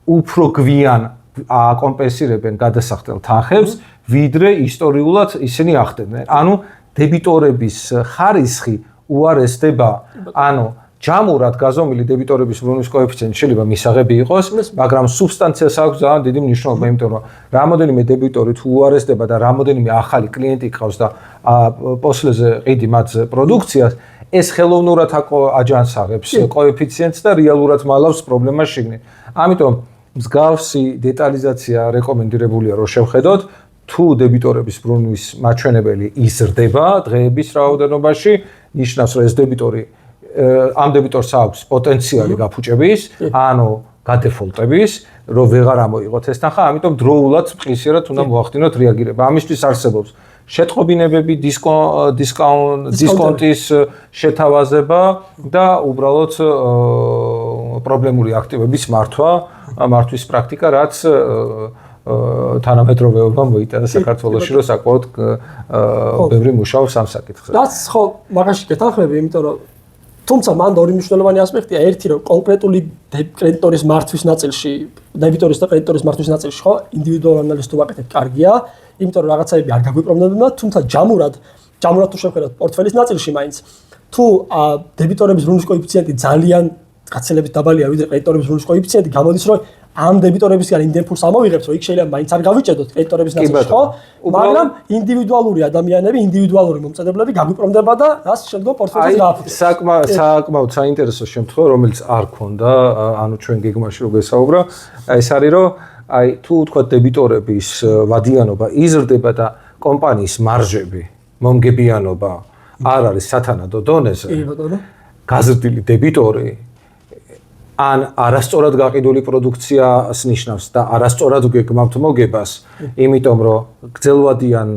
უფრო გვიან აკომპენსირებენ გადასახდელ თანხებს, ვიდრე ისტორიულად ისინი ახდენდნენ. ანუ დებიტორების ხარისხი უარესდება, ანუ ჯამურად გაზომილი დებიტორების ბრუნის კოეფიციენტი შეიძლება მისაღები იყოს, მაგრამ სუბსტანციას აქვს ძალიან დიდი მნიშვნელობა, იმიტომ რომ რამოდენიმე დებიტორი თუ უარესდება და რამოდენიმე ახალი კლიენტი ყავს და პოსლეზე ყიდი მათ პროდუქციას, ეს ხელოვნურად აჯანსაღებს კოეფიციენტს და რეალურად მალავს პრობლემას შიგნით. ამიტომ მსგავსი დეტალიზაცია რეკომენდირებულია, რომ შევხედოთ, თუ დებიტორების ბრუნვის მაჩვენებელი იზრდება დღეების რაოდენობაში, ნიშნავს, რომ ეს დებიტორი ამ დებიტორს აქვს პოტენციალი გაფუჭების, ანუ გადეფოლტების, რომ ვეღარ ამოიღოთ ეს თანხა, ამიტომ დროულად მყისიერად უნდა მოახდინოთ რეაგირება. ამისთვის არსებობს შეტყობინებები, დისკონტის შეთავაზება და უბრალოდ პრობლემური აქტივების მართვის პრაქტიკა, რაც თანამედროვეობამ მოიტანა საქართველოში, რომ საკმაოდ ბევრი მუშაობს ამ საკითხზე. რაც ხო მაგაში გეთანხმები, იმიტომ რომ თუმცა მან ორი მნიშვნელოვანი ასპექტია, ერთი რომ კონკრეტული კრედიტორის მართვის ნაწილში, დებიტორის და კრედიტორის მართვის ნაწილში ხო ინდივიდუალურ ანალიზს თუ ვაკეთებ, კარგია, იმიტომ რომ რაღაცაები არ გაგვიპრობლემდება, თუმცა ჯამურად თუ შევხედოთ პორტფელის ნაწილში მაინც, თუ დებიტორების ბრუნის კოეფიციენტი ძალიან გაცილებით დაბალია, ვიდრე კრედიტორების ბრუნის კოეფიციენტი, გამოდის რომ ამ დებიტორებისგან იმდენ ფულს ამოვიღებთ, რომ იქ შეიძლება მაინც არ გავიჭედოთ კრედიტორების ნაწილში, ხო? მაგრამ ინდივიდუალური ადამიანები, ინდივიდუალური მომწადებლები გაგვიპრომდება და რას შემდგომ პორტფელიოს გააფუძნებთ. საკმაოდ საინტერესო შემთხვევა, რომელიც არ ქონდა, ანუ ჩვენ გეგმაში რო გესაუბრა, ეს არის რომ აი თუ თქვა დებიტორების ვადიანობა იზრდება და კომპანიის მარჟები, მომგებიანობა არ არის სათანადო დონეზე. კი ბატონო. გაზრდილი დებიტორი ან არასწორად გაყიდული პროდუქციას ნიშნავს და არასწორად გეგმავთ მოგებას, იმიტომ რომ გრძელვადიან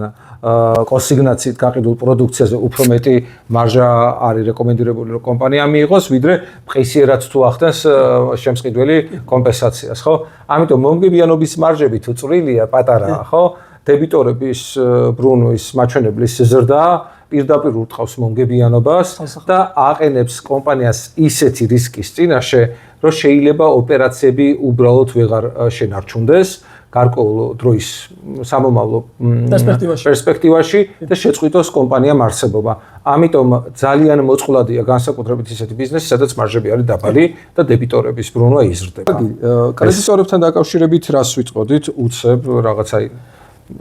კონსიგნაციით გაყიდულ პროდუქციაზე უფრო მეტი მარჟა არის რეკომენდირებული რომ კომპანიამ მიიღოს, ვიდრე მყისიერად თუ ახდენს შემსყიდველი კომპენსაციას, ხო? ამიტომ მომგებიანობის მარჟები თუ წვრილია, პატარაა, ხო? დებიტორების ბრუნვის მაჩვენებლის ზრდა პირდაპირ ურტყავს მომგებიანობას და აყენებს კომპანიას ისეთი რისკის წინაშე, რომ შეიძლება ოპერაციები უბრალოდ ვეღარ შენარჩუნდეს გარკვეულ დროის სამომავლო პერსპექტივაში და შეწყვიტოს კომპანიამ არსებობა. ამიტომ ძალიან მოწყვლადია განსაკუთრებით ისეთი ბიზნესი, სადაც მარჟები არის დაბალი და დებიტორების ბრუნვა იზრდება. კრედიტორებთან დაკავშირებით რას ვიწყოდით? უცებ რაღაცა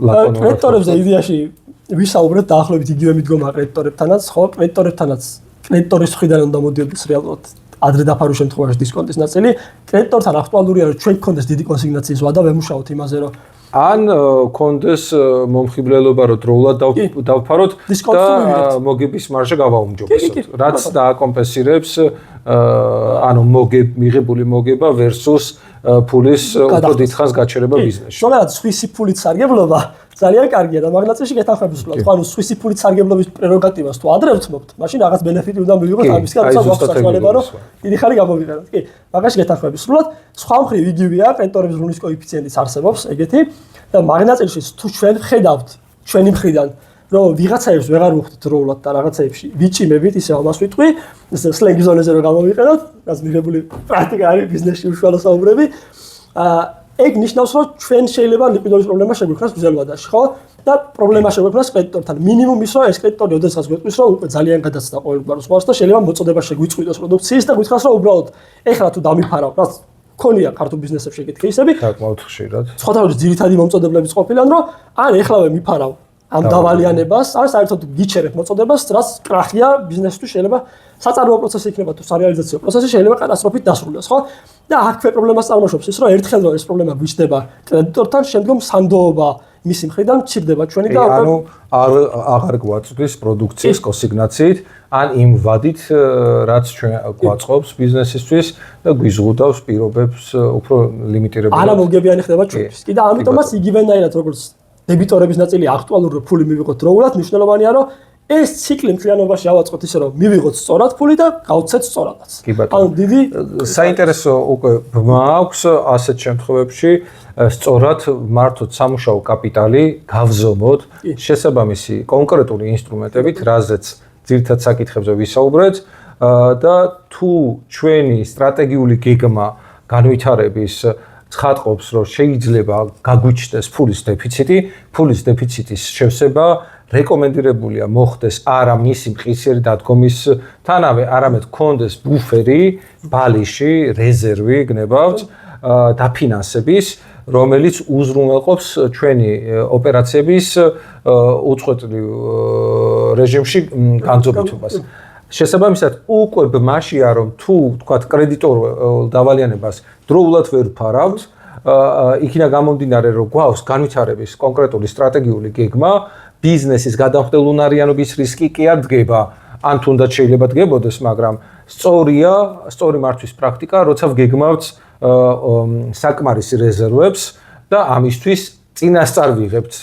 ლაკონურად. კრედიტორებზე იდეაში ვისაუბრეთ დაახლოებით იგივე მიდგომა კრედიტორებთანაც, ხო? კრედიტორებთანაც კრედიტორის მხრიდან უნდა მოდიოდეს რეალურად ადრე დაფარვის შემთხვევაში დისკონტის ნაწილი. კრედიტორთან აქტუალურია რომ ჩვენ გქონდეს დიდი კონსიგნაციის ვადა, ვემუშაოთ იმაზე რომ ან გქონდეს მომხიბლელობა რომ დროულად დავფაროთ და მოგების მარჟა გავაუმჯობესოთ, რაც დააკომპენსირებს ანუ მიღებული მოგება versus ფულის უფრო დიდხანს გაჩერება ბიზნესში. ზოგადად სვისი ფულით სარგებლობა ძალიან კარგია და მაგნაცებში გეთანხმების სულად. ხო, ანუ სვისი ფულით სარგებლობის პრეროგატივას თუ ადრე ვცნობთ, მაშინ რაღაც ბენეფიტი უნდა მივიღოთ ამისგან, როცა გვაქვს საშუალება, რომ დიდი ხანი გამოვიყენოთ. კი, მაგაში გეთანხმების სულად. სხვა მხრივ იგივეა, კრედიტორების ბრუნვის კოეფიციენტიც არსებობს, ეგეთი და მაგნაცებში თუ ჩვენ ხედავთ ჩვენი მხრიდან რომ ვიღაცაებს ვეღარ უხდით დროულად და რაღაცაებში ვიჭიმებით, ისე ამას ვიტყვი, სლენგი ზონეზე რომ გამოვიყენოთ, რაც მიღებული პრაქტიკა არის ბიზნესში უშუალო საუბრები. ეგ ნიშნავს, რომ ჩვენ შეიძლება ლიკვიდობის პრობლემა შეგვექმნას გრძელვადაში, ხო? და პრობლემა შეგვექმნას კრედიტორთან. მინიმუმ ის, რომ ეს კრედიტორი ოდესღაც გვეტყვის, რომ უკვე ძალიან გადაცდა ყოველგვარ ზღვას და შეიძლება მოწოდება შეგვიწყვიტოს პროდუქციის და გითხრას, რომ უბრალოდ ეხლა თუ დამიფარავ, რაც ქონია ქართულ ბიზნესებში ეგეთი кейსები. საკმაოდ ხშირად. სხვათა ძირითადი მომწოდებლებიც ყოფილან, რომ ან ეხლავე მიფარავ ამ დავალიანებას, ან საერთოდ გიჩერებ მოწოდებას, რაც კრახია ბიზნესთვის შეიძლება საწარმოო პროცესი იქნება თუ სარეალიზაციო პროცესი შეიძლება კატასტროფით დასრულდეს, ხო? და აქვე პრობლემას წარმოშობს ის, რომ ერთხელ რომ ეს პრობლემა გვიჩნდება კრედიტორთან, შემდგომ სანდოობა მისი მხრიდან მცირდება ჩვენი და ანუ აღარ გვაწვდის პროდუქციის კონსიგნაციით, ან იმ ვადით, რაც ჩვენ გვაწყობს ბიზნესისთვის და გვიზღუდავს პირობებს უფრო ლიმიტირებულად. არა მოგებიანი ხდება ჩვენთვის. კი და ამიტომაც იგივენაირად როგორც დებიტორების ნაწილი აქტუალური ფული მივიღოთ დროულად, მნიშვნელოვანია რომ ეს ციკლი მთლიანობაში ავაწყოთ ისე რომ მივიღოთ სწორად ფული და გავცეთ სწორადაც. ანუ დიდი საინტერესო უკვე აქვს ასეთ შემთხვევებში სწორად მართოთ სამუშაო კაპიტალი, გავზომოთ შესაბამისი კონკრეტული ინსტრუმენტებით, რაზეც ძირითად საკითხებზე ვისაუბრეთ და თუ ჩვენი სტრატეგიული გეგმა განვითარების ცხადყოფს, რომ შეიძლება გაგვიჩნდეს ფულის დეფიციტი, ფულის დეფიციtis შევსება რეკომენდირებულია მოხდეს არა მისი მყისიერი დადგომისთანავე, არამედ გქონდეს ბუფერი, ბალიში, რეზერვი გნებავთ დაფინანსების, რომელიც უზრუნველყოფს ჩვენი ოპერაციების უწყვეტლივ რეჟიმში განზომილებას. შესაბამისად, უკვე ბმაშია რომ თუ თქვათ კრედიტორ დავალიანებას დროულად ვერ ვფარავთ, იქინა გამომდინარე რომ გვაქვს განვითარების კონკრეტული სტრატეგიული გეგმა, ბიზნესის გადამხდელუნარიანობის რისკი კი არ დგება, ან თუნდაც შეიძლება დგებოდეს, მაგრამ სწორი მართვის პრაქტიკა, როცა ვგეგმავთ საკმარისი რეზერვებს და ამისთვის წინასწარ ვიღებთ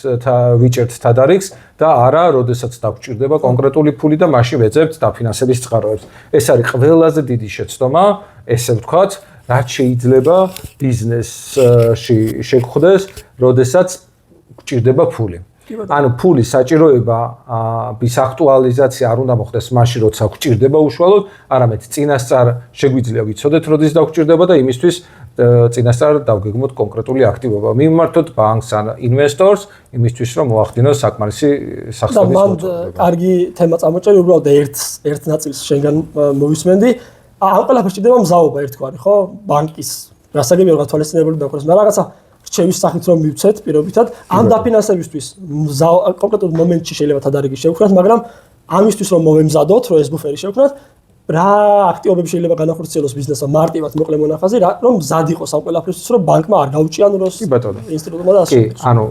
ვიჭერთ თადარიგს და არა, როდესაც დაგვჭირდება კონკრეტული ფული და მაშინ ვეძებთ დაფინანსების წყაროებს. ეს არის ყველაზე დიდი შეცდომა, ესე ვთქვათ, რაც შეიძლება ბიზნესში შეგხვდეს, როდესაც გჭირდება ფული. ანუ ფულის საჭიროების აქტუალიზაცია არ უნდა მოხდეს მაშინ, როცა გჭირდება უშუალოდ, არამედ წინასწარ შეგვიძლია ვიცოდეთ, როდის დაგვჭირდება და იმისთვის წინასწარ დავგეგმოთ კონკრეტული აქტივობა. მივმართოთ ბანკს ან ინვესტორს, იმისთვის რომ მოახდინოს საკმარისი სახსრების მოწყობა. კარგი თემა წამოჭერი, უბრალოდ ერთ ნაწილს შენგან მოვისმენდი. ამ ყველაფერს ჭირდება მზაობა ერთგვარი, ხო? ბანკის გასაგებია რა თვალისწინებული დაკვრას, მაგრამ რაღაცა რჩევის სახით რომ მივცეთ პირობითად ამ დაფინანსებისთვის კონკრეტულ მომენტში შეიძლება თადარიგი შევქმნათ, მაგრამ ამისთვის რომ მოვემზადოთ, რომ ეს ბუფერი შევქმნათ, რა აქტივობები შეიძლება განახორციელოს ბიზნესმა მარტივად მოკლე მონახაზი, რომ მზად იყოს ამ ყველაფრისთვის, რომ ბანკმა არ გაუჭიანუროს ინსტიტუტმა და ასე. კი, ანუ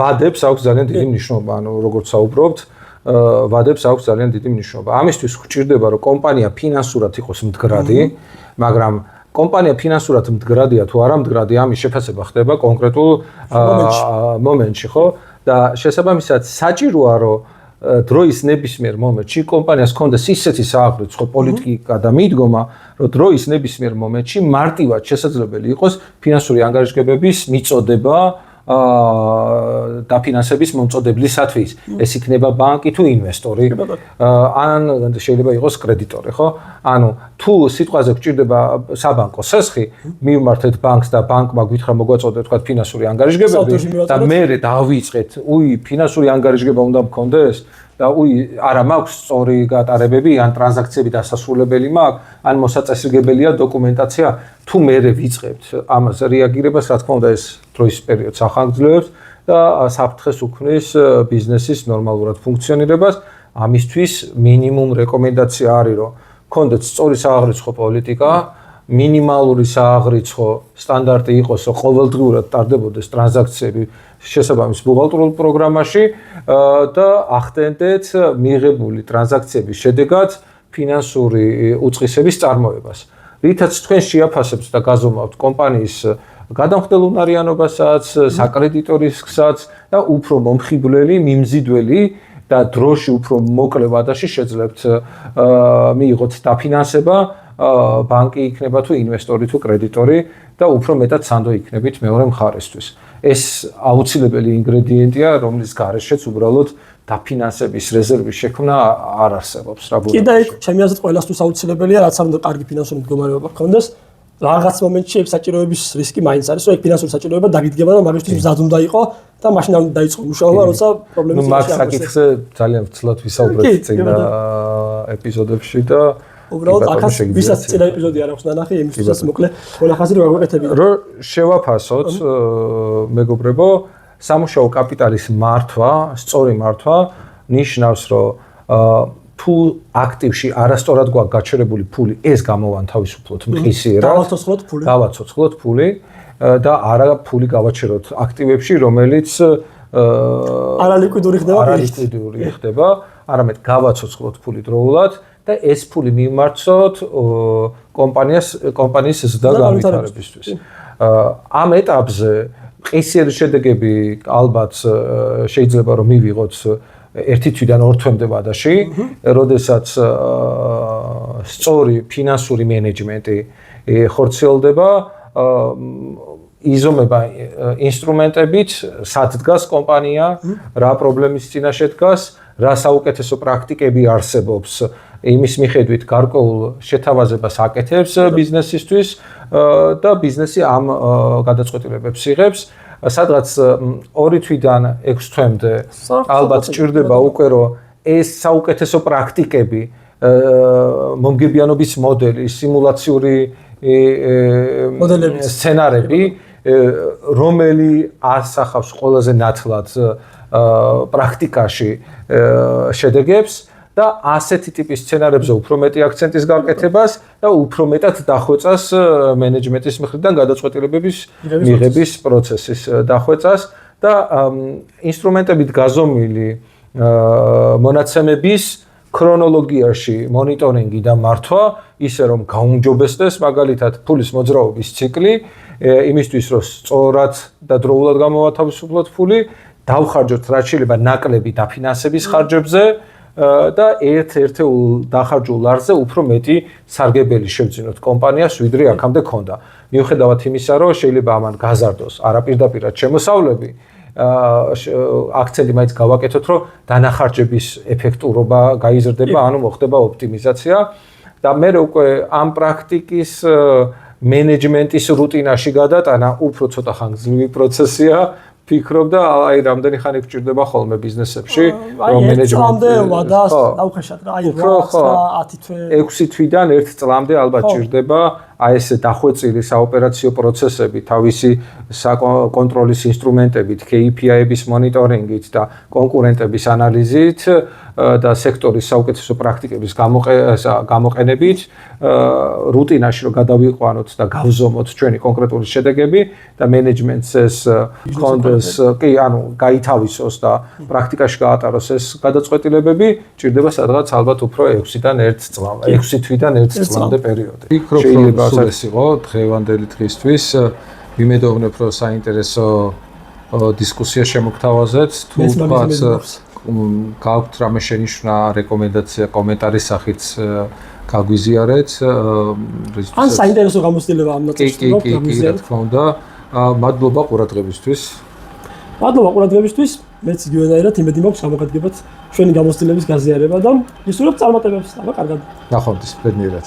ვადებს აქვს ძალიან დიდი მნიშვნელობა, ანუ როგორც საუბრობთ, ვადებს აქვს ძალიან დიდი მნიშვნელობა. ამისთვის გვჭირდება, რომ კომპანია ფინანსურად იყოს მდგრადი, მაგრამ კომპანია ფინანსურად მდგრადია თუ არა მდგრადი, ამის შეფასება ხდება კონკრეტულ მომენტში, ხო? და შესაბამისად საჭიროა, რომ დროის ნებისმიერ მომენტში კომპანიას ჰქონდეს ისეთი სააღრიცხვო პოლიტიკა და მიდგომა, რომ დროის ნებისმიერ მომენტში მარტივად შესაძლებელი იყოს ფინანსური ანგარიშგებების მიწოდება დაფინანსების მომწოდებლისათვის. ეს იქნება ბანკი თუ ინვესტორი, ან შეიძლება იყოს კრედიტორი, ხო? ანუ თუ სიტყვაზე გჭირდება საბანკო სესხი, მივმართეთ ბანკს და ბანკმა გითხრა მოგვაწოდეთ თქვა ფინანსური ანგარიშგებები და მე დავიწყეთ, ფინანსური ანგარიშგება უნდა მქონდეს და არა მაქვს სწორი გატარებები ან ტრანზაქციები დასასრულებელი მაქვს, ან მოსაწესრიგებელია დოკუმენტაცია, თუ მე ვიწყებთ ამაზე რეაგირებას, რა თქმა უნდა ეს დროის პერიოდს ახანგრძლივებს და საფრთხეს უქმნის ბიზნესის ნორმალურად ფუნქციონირებას. ამისთვის მინიმუმ რეკომენდაცია არის, რომ გქონდეთ სწორი სააღრიცხვო პოლიტიკა, მინიმალური სააღრიცხვო სტანდარტი იყოს, რომ ყოველდღიურად ტარდებოდეს ტრანზაქციები შესაბამის ბუღალტრიულ პროგრამაში და ახდენდეთ მიღებული ტრანზაქციების შედეგად ფინანსური უწყისების წარმოებას. რითაც თქვენ შეაფასებთ და გაზომავთ კომპანიის გადამხდელ უნარიანობასაც, საკრედიტო რისკსაც და უფრო მომხიბვლელი, მიმზიდველი და დროში უფრო მოკლე ვადაში შეძლებთ მიიღოთ დაფინანსება, ბანკი იქნება თუ ინვესტორი თუ კრედიტორი და უფრო მეტად სანდო იქნებით მეორე მხარესთვის. ეს აუცილებელი ინგრედიენტია, რომლის გარეშეც უბრალოდ დაფინანსების რეზერვის შექმნა არ არსებობს. რა ბუნებაში. კი და ჩემი აზრით ყველასთვის აუცილებელია, რაც არ უნდა კარგი ფინანსური მდგომარეობა გქონდეს, რაღაც მომენტში ეს საჭიროების რისკი მაინც არის, რომ ეს ფინანსური საჭიროება დაგიდგება და მაგისთვის მზად უნდა იყო და მაშინ არ უნდა დაიწყო მუშაობა, როცა პრობლემები აქვს. მაგ საკითხზე ძალიან ვცლად ვისაუბრეთ წინა ეპიზოდებში და უბრალოდ აქაც ვისაც წინა ეპიზოდი არ აქვს ნანახი, იმისთვისაც მოკლე მონახაზი რო გაგვეკეთებინა. რომ შევაფასოთ, მეგობრებო, სამუშაო კაპიტალის მართვა, სწორი მართვა ნიშნავს, რომ თუ აქტივში არასწორად გვაქვს გაჩერებული ფული, ეს გამოვან თავისუფლად მყისიერად. გავაცოცხლოთ ფული და არა ფული გავაჩეროთ აქტივებში, რომელიც არალიკვიდური ხდება, არამედ გავაცოცხლოთ ფული დროულად და ეს ფული მიმართოთ კომპანიის ზრდა განვითარებისთვის. ამ ეტაპზე ყისიერი შედეგები ალბათ შეიძლება რომ მივიღოთ ერთი თვიდან ორ თვემდე ვადაში, როდესაც სწორი ფინანსური მენეჯმენტი ხორციელდება, იზომება ინსტრუმენტებით, სად დგას კომპანია, რა პრობლემის წინაშე დგას, რა საუკეთესო პრაქტიკები არსებობს, იმის მიხედვით გარკვეულ შეთავაზებას აკეთებს ბიზნესისთვის და ბიზნესი ამ გადაწყვეტილებებს იღებს. სადღაც 2 თვიდან 6 თვემდე ალბათ ჭირდება უკვე რომ ეს საუკეთესო პრაქტიკები, მომგებიანობის მოდელი, სიმულაციური სცენარები, რომელი ასახავს ყველაზე ნათლად პრაქტიკაში შედეგებს და ასეთი ტიპის სცენარებზე უფრო მეტი აქცენტის გაკეთებას და უფრო მეტად დახვეწას მენეჯმენტის მხრიდან გადაწყვეტილებების მიღების პროცესის დახვეწას და ინსტრუმენტებით გაზომილი მონაცემების ქრონოლოგიაში მონიტორინგი და მართვა, ისე რომ გაუმჯობესდეს მაგალითად ფულის მოძრაობის ციკლი, იმისთვის რომ სწორად და დროულად გამოვათავისუფლოთ ფული, დავხარჯოთ რაც შეიძლება ნაკლები დაფინანსების ხარჯებზე და ერთ-ერთეულ დახარჯულ არზე უფრო მეტი სარგებელი შევძინოთ კომპანიას, ვიდრე აქამდე ქონდა. მიუხედავად იმისა, რომ შეიძლება ამან გაზარდოს არაპირდაპირად შემოსავლები, აქცენტი მაინც გავაკეთოთ, რომ დანახარჯების ეფექტურობა გაიზრდება, ანუ მოხდება ოპტიმიზაცია და მე უკვე ამ პრაქტიკის მენეჯმენტის რუტინაში გადატანა უფრო ცოტა ხანგრძლივი პროცესია. ფიქრობ და აი რამდენი ხანი გჭირდება ხოლმე ბიზნესებში რომ მენეჯმენტი დავხეშად რა აი 10 თვე 6 თვიდან 1 წლამდე ალბათ ჭირდება აი ეს დახვეწილი საოპერაციო პროცესები თავისი საკონტროლის ინსტრუმენტებით, KPI-ების მონიტორინგით და კონკურენტების ანალიზით და სექტორის საუკეთესო პრაქტიკების გამოყენებით რუტინაში რომ გადავიყვანოთ და გავზომოთ ჩვენი კონკრეტული შედეგები და მენეჯმენტს ეს კონდეს კი ანუ გაითავისოს და პრაქტიკაში გაატაროს ეს გადაწყვეტილებები, ჭირდება სადღაც ალბათ უფრო 6 თვიდან 1 წლამდე პერიოდი. შეიძლება ეს იყო დღევანდელი დღისთვის. ვიმედოვნებ რომ საინტერესო დისკუსია შემოგთავაზეთ. თუ თქვაც გაქვთ რამე შენიშვნა, რეკომენდაცია, კომენტარის სახით გაგვიზიარეთ. ან საინტერესო გამოცდილება ამ ნაწილში კი, რა თქმა უნდა. მადლობა ყურადღებისთვის. მადლობა ყურადღებისთვის. მეც იგივენაირად იმედი მაქვს გამოგადგებათ ჩვენი გამოცდილების გაზიარება და ისურვებ წარმატებებს. აბა კარგად. ნახვამდის, ბედნიერად.